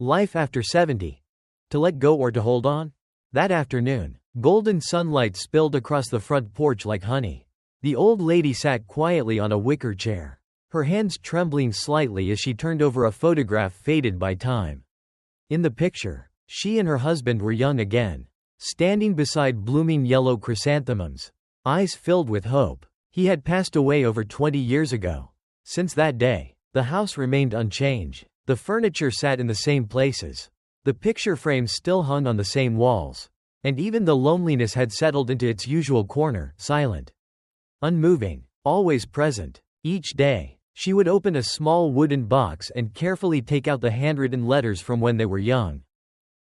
Life after 70. To let go or to hold on? That afternoon, golden sunlight spilled across the front porch like honey. The old lady sat quietly on a wicker chair, her hands trembling slightly as she turned over a photograph faded by time. In the picture, she and her husband were young again, standing beside blooming yellow chrysanthemums, eyes filled with hope. He had passed away over 20 years ago. Since that day, the house remained unchanged. The furniture sat in the same places. The picture frames still hung on the same walls. And even the loneliness had settled into its usual corner, silent, unmoving, always present. Each day, she would open a small wooden box and carefully take out the handwritten letters from when they were young.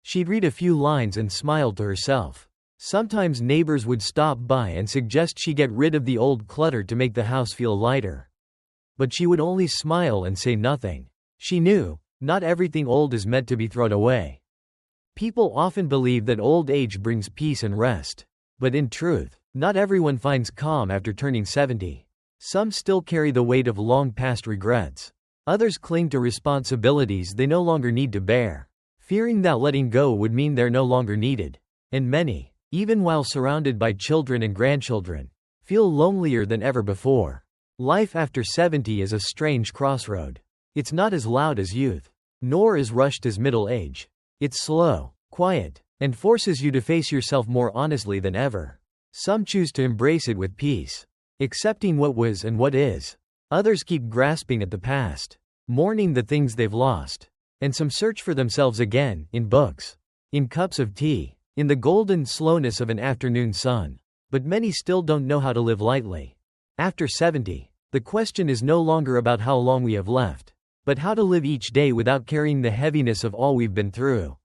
She'd read a few lines and smiled to herself. Sometimes neighbors would stop by and suggest she get rid of the old clutter to make the house feel lighter. But she would only smile and say nothing. She knew, not everything old is meant to be thrown away. People often believe that old age brings peace and rest. But in truth, not everyone finds calm after turning 70. Some still carry the weight of long-past regrets. Others cling to responsibilities they no longer need to bear, fearing that letting go would mean they're no longer needed. And many, even while surrounded by children and grandchildren, feel lonelier than ever before. Life after 70 is a strange crossroad. It's not as loud as youth, nor as rushed as middle age. It's slow, quiet, and forces you to face yourself more honestly than ever. Some choose to embrace it with peace, accepting what was and what is. Others keep grasping at the past, mourning the things they've lost. And some search for themselves again, in books, in cups of tea, in the golden slowness of an afternoon sun. But many still don't know how to live lightly. After 70, the question is no longer about how long we have left, but how to live each day without carrying the heaviness of all we've been through.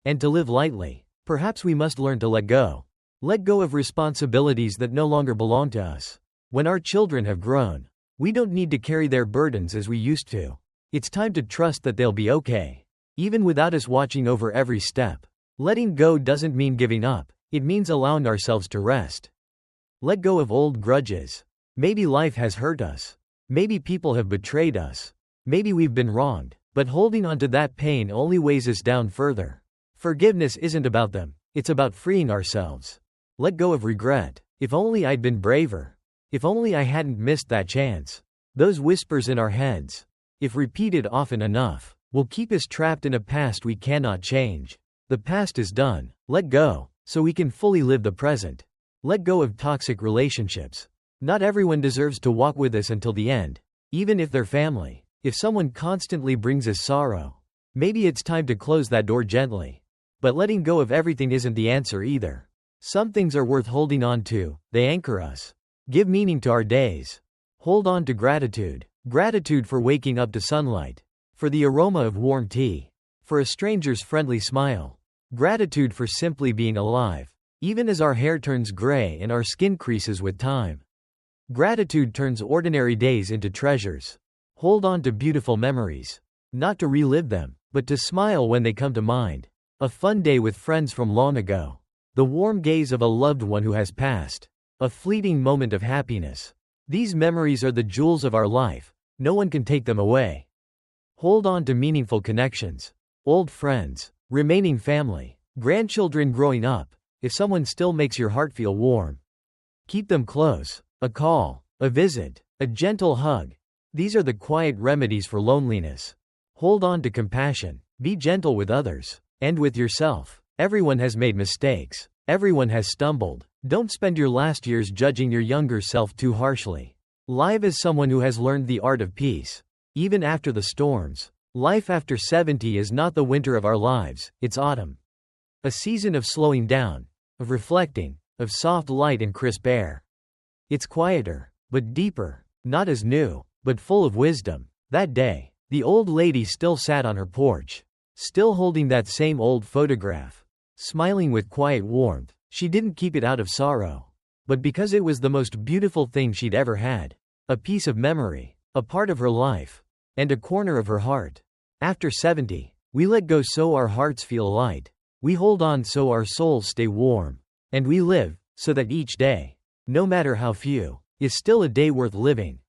And to live lightly, perhaps we must learn to let go. Let go of responsibilities that no longer belong to us. When our children have grown, we don't need to carry their burdens as we used to. It's time to trust that they'll be okay, even without us watching over every step. Letting go doesn't mean giving up, it means allowing ourselves to rest. Let go of old grudges. Maybe life has hurt us. Maybe people have betrayed us. Maybe we've been wronged, but holding on to that pain only weighs us down further. Forgiveness isn't about them, it's about freeing ourselves. Let go of regret. If only I'd been braver. If only I hadn't missed that chance. Those whispers in our heads, if repeated often enough, will keep us trapped in a past we cannot change. The past is done. Let go, so we can fully live the present. Let go of toxic relationships. Not everyone deserves to walk with us until the end, even if they're family. If someone constantly brings us sorrow, maybe it's time to close that door gently. But letting go of everything isn't the answer either. Some things are worth holding on to, they anchor us, give meaning to our days. Hold on to gratitude. Gratitude for waking up to sunlight, for the aroma of warm tea, for a stranger's friendly smile. Gratitude for simply being alive, even as our hair turns gray and our skin creases with time. Gratitude turns ordinary days into treasures. Hold on to beautiful memories, not to relive them, but to smile when they come to mind. A fun day with friends from long ago. The warm gaze of a loved one who has passed. A fleeting moment of happiness. These memories are the jewels of our life. No one can take them away. Hold on to meaningful connections. Old friends, remaining family, grandchildren growing up. If someone still makes your heart feel warm, keep them close. A call, a visit, a gentle hug. These are the quiet remedies for loneliness. Hold on to compassion. Be gentle with others, and with yourself. Everyone has made mistakes. Everyone has stumbled. Don't spend your last years judging your younger self too harshly. Live as someone who has learned the art of peace, even after the storms. Life after 70 is not the winter of our lives, it's autumn. A season of slowing down, of reflecting, of soft light and crisp air. It's quieter, but deeper, not as new, but full of wisdom. That day, the old lady still sat on her porch, still holding that same old photograph, smiling with quiet warmth. She didn't keep it out of sorrow, but because it was the most beautiful thing she'd ever had. A piece of memory, a part of her life, and a corner of her heart. After 70, we let go so our hearts feel light. We hold on so our souls stay warm. And we live, so that each day, no matter how few, is still a day worth living.